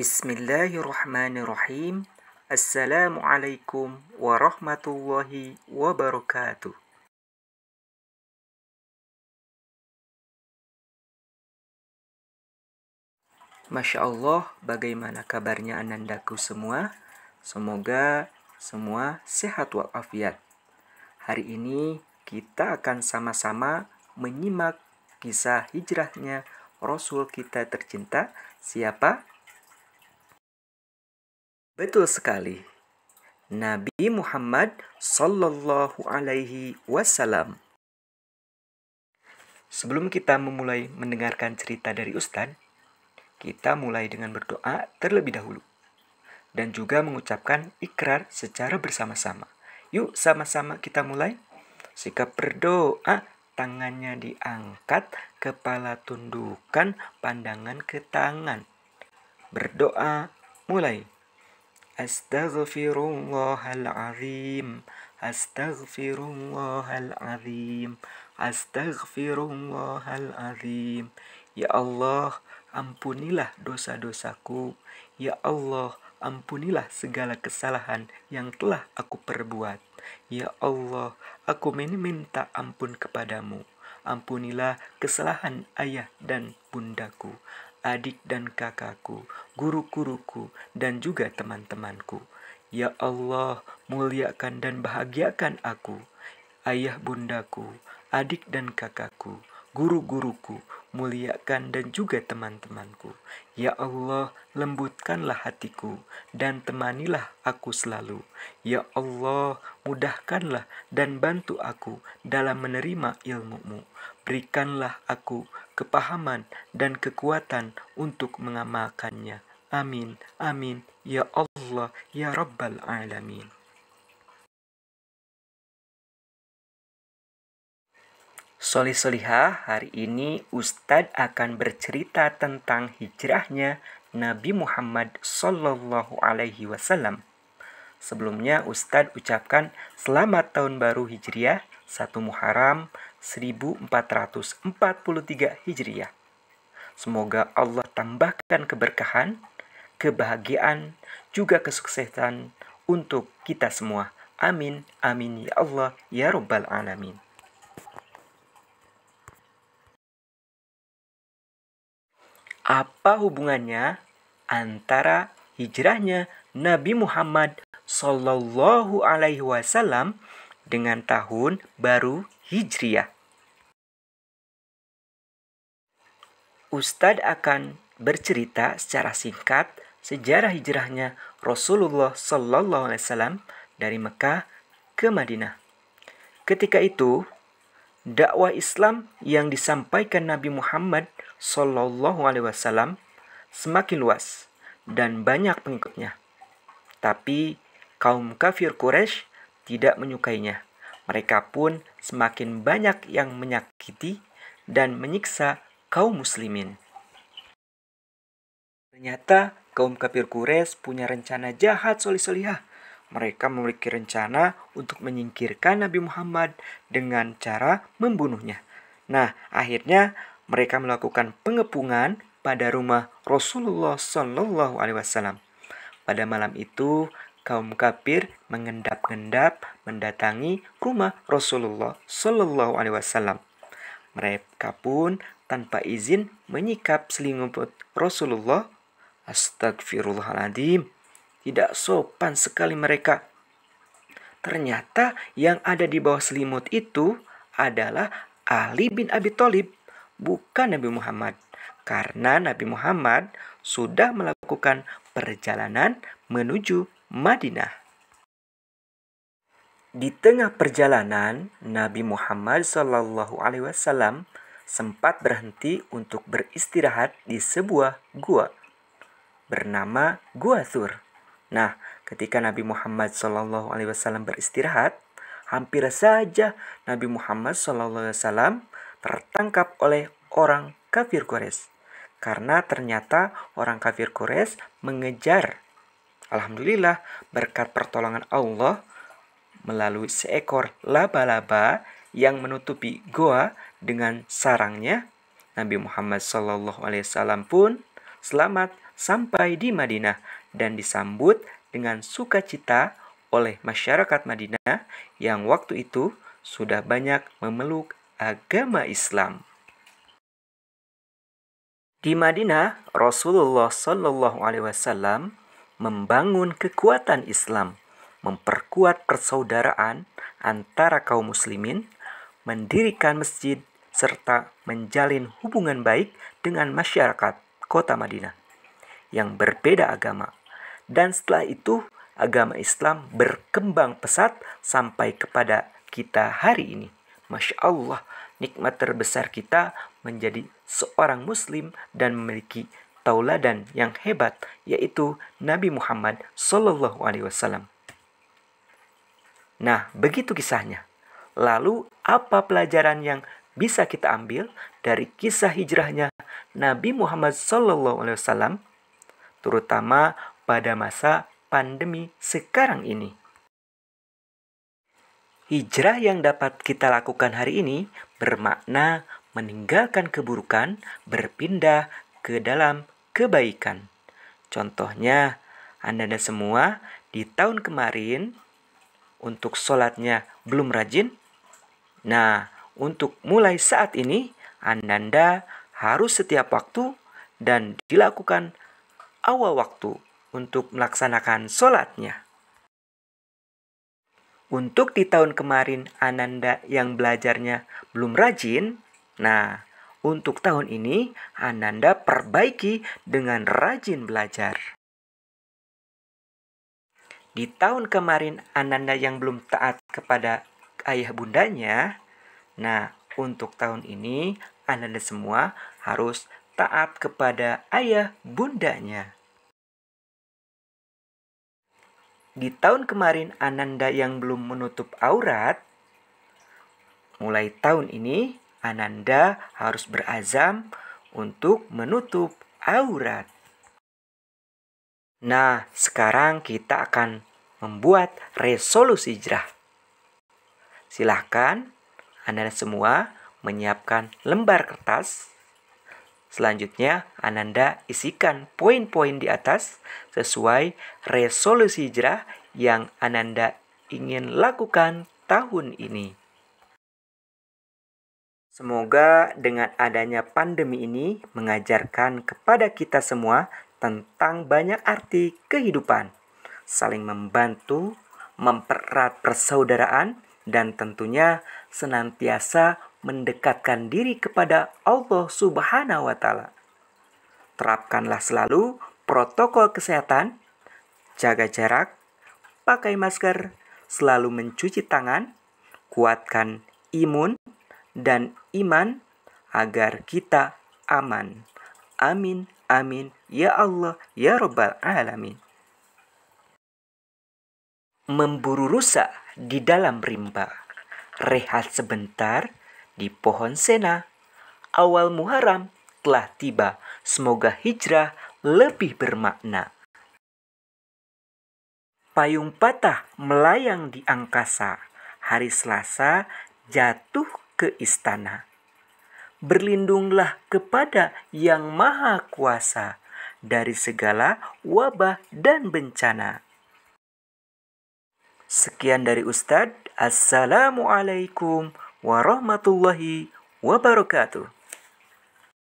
Bismillahirrahmanirrahim. Assalamualaikum warahmatullahi wabarakatuh. Masya Allah, bagaimana kabarnya anandaku semua? Semoga semua sehat walafiat. Hari ini kita akan sama-sama menyimak kisah hijrahnya Rasul kita tercinta. Siapa? Betul sekali. Nabi Muhammad Sallallahu Alaihi Wasallam. Sebelum kita memulai mendengarkan cerita dari Ustadz, kita mulai dengan berdoa terlebih dahulu. Dan juga mengucapkan ikrar secara bersama-sama. Yuk sama-sama kita mulai. Sikap berdoa, tangannya diangkat, kepala tundukkan, pandangan ke tangan. Berdoa, mulai. Astaghfirullahaladzim, astaghfirullahaladzim, astaghfirullahaladzim. Ya Allah, ampunilah dosa-dosaku. Ya Allah, ampunilah segala kesalahan yang telah aku perbuat. Ya Allah, aku minta ampun kepadamu. Ampunilah kesalahan ayah dan bundaku, adik dan kakakku, guru-guruku, dan juga teman-temanku. Ya Allah, muliakan dan bahagiakan aku, ayah bundaku, adik dan kakakku, guru-guruku, muliakan dan juga teman-temanku. Ya Allah, lembutkanlah hatiku dan temanilah aku selalu. Ya Allah, mudahkanlah dan bantu aku dalam menerima ilmu-Mu. Berikanlah aku kepahaman dan kekuatan untuk mengamalkannya. Amin, amin, ya Allah, ya Rabbal Alamin. Solih-solihah, hari ini Ustadz akan bercerita tentang hijrahnya Nabi Muhammad Sallallahu Alaihi Wasallam. Sebelumnya Ustadz ucapkan selamat tahun baru Hijriah 1 Muharram 1443 Hijriah. Semoga Allah tambahkan keberkahan, kebahagiaan, juga kesuksesan untuk kita semua. Amin, amin ya Allah, ya Rabbal Alamin. Apa hubungannya antara hijrahnya Nabi Muhammad Sallallahu Alaihi Wasallam dengan tahun baru Hijriah? Ustadz akan bercerita secara singkat sejarah hijrahnya Rasulullah Sallallahu Alaihi Wasallam dari Mekah ke Madinah. Ketika itu, dakwah Islam yang disampaikan Nabi Muhammad Sallallahu Alaihi Wasallam semakin luas dan banyak pengikutnya. Tapi kaum kafir Quraisy tidak menyukainya. Mereka pun semakin banyak yang menyakiti dan menyiksa kaum muslimin. Ternyata kaum kafir Quraisy punya rencana jahat solih-solihah. Mereka memiliki rencana untuk menyingkirkan Nabi Muhammad dengan cara membunuhnya. Nah, akhirnya mereka melakukan pengepungan pada rumah Rasulullah Sallallahu Alaihi Wasallam. Pada malam itu, kaum kafir mengendap-endap mendatangi rumah Rasulullah Sallallahu Alaihi Wasallam. Mereka pun tanpa izin menyikap selimut Rasulullah. Astagfirullahaladzim, tidak sopan sekali mereka. Ternyata yang ada di bawah selimut itu adalah Ali bin Abi Thalib, bukan Nabi Muhammad. Karena Nabi Muhammad sudah melakukan perjalanan menuju Madinah. Di tengah perjalanan, Nabi Muhammad Sallallahu Alaihi Wasallam sempat berhenti untuk beristirahat di sebuah gua bernama Gua Thur. Nah, ketika Nabi Muhammad Sallallahu Alaihi Wasallam beristirahat, hampir saja Nabi Muhammad Sallallahu Alaihi Wasallam tertangkap oleh orang kafir Quraisy. Karena ternyata orang kafir Quraisy mengejar. Alhamdulillah, berkat pertolongan Allah melalui seekor laba-laba yang menutupi goa dengan sarangnya, Nabi Muhammad Sallallahu Alaihi Wasallam pun selamat sampai di Madinah dan disambut dengan sukacita oleh masyarakat Madinah yang waktu itu sudah banyak memeluk agama Islam. Di Madinah, Rasulullah Shallallahu Alaihi Wasallam membangun kekuatan Islam, memperkuat persaudaraan antara kaum muslimin, mendirikan masjid, serta menjalin hubungan baik dengan masyarakat kota Madinah yang berbeda agama. Dan setelah itu, agama Islam berkembang pesat sampai kepada kita hari ini. Masya Allah, nikmat terbesar kita menjadi seorang muslim dan memiliki tauladan yang hebat, yaitu Nabi Muhammad Sallallahu Alaihi Wasallam. Nah, begitu kisahnya. Lalu, apa pelajaran yang bisa kita ambil dari kisah hijrahnya Nabi Muhammad Sallallahu Alaihi Wasallam, terutama pada masa pandemi sekarang ini? Hijrah yang dapat kita lakukan hari ini bermakna meninggalkan keburukan, berpindah ke dalam kebaikan. Contohnya, Anda semua di tahun kemarin untuk sholatnya belum rajin. Nah, untuk mulai saat ini, Anda harus setiap waktu dan dilakukan awal waktu untuk melaksanakan sholatnya. Untuk di tahun kemarin Ananda yang belajarnya belum rajin, nah untuk tahun ini Ananda perbaiki dengan rajin belajar. Di tahun kemarin Ananda yang belum taat kepada ayah bundanya, nah untuk tahun ini Ananda semua harus taat kepada ayah bundanya. Di tahun kemarin Ananda yang belum menutup aurat, mulai tahun ini Ananda harus berazam untuk menutup aurat. Nah, sekarang kita akan membuat resolusi hijrah. Silahkan Anda semua menyiapkan lembar kertas. Selanjutnya, Ananda isikan poin-poin di atas sesuai resolusi hijrah yang Ananda ingin lakukan tahun ini. Semoga dengan adanya pandemi ini mengajarkan kepada kita semua tentang banyak arti kehidupan, saling membantu, mempererat persaudaraan, dan tentunya senantiasa mendekatkan diri kepada Allah Subhanahu wa Ta'ala. Terapkanlah selalu protokol kesehatan, jaga jarak, pakai masker, selalu mencuci tangan, kuatkan imun dan iman agar kita aman. Amin, amin, ya Allah, ya Rabbal Alamin. Memburu rusa di dalam rimba, rehat sebentar di pohon sena. Awal Muharram telah tiba, semoga hijrah lebih bermakna. Payung patah melayang di angkasa, hari Selasa jatuh ke istana. Berlindunglah kepada Yang Maha Kuasa dari segala wabah dan bencana. Sekian dari Ustadz. Assalamualaikum warahmatullahi wabarakatuh.